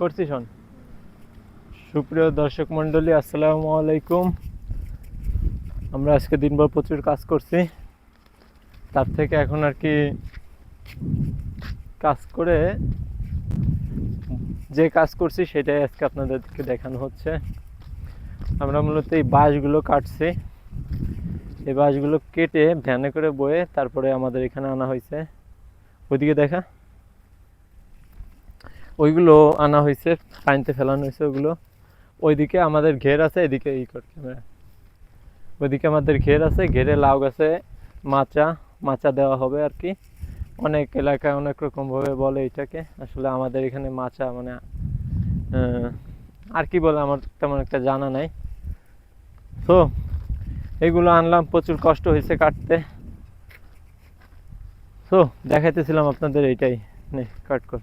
করছি শোন। সুপ্রিয় দর্শক মণ্ডলী, আসসালামু আলাইকুম। আমরা আজকে দিনভর প্রচুর কাজ করছি, তার থেকে এখন আর কি কাজ করে যে কাজ করছি সেটাই আজকে আপনাদেরকে দেখানো হচ্ছে। আমরা মূলত এই বাঁশগুলো কাটছি, এই বাঁশগুলো কেটে ভ্যানে করে বয়ে তারপরে আমাদের এখানে আনা হয়েছে। ওইদিকে দেখা, ওইগুলো আনা হয়েছে, পানিতে ফেলানো হয়েছে ওগুলো। ওইদিকে আমাদের ঘের আছে, এদিকে এই কর ক্যামেরা, ওইদিকে আমাদের ঘের আছে, ঘেরে লাউ গাছে মাচা মাচা দেওয়া হবে আর কি। অনেক এলাকায় অনেক রকমভাবে বলে এটাকে, আসলে আমাদের এখানে মাচা মানে আর কি বলে আমার তেমন একটা জানা নাই। তো এগুলো আনলাম, প্রচুর কষ্ট হয়েছে কাটতে। তো দেখাইতেছিলাম আপনাদের এইটাই, নে কাট কর।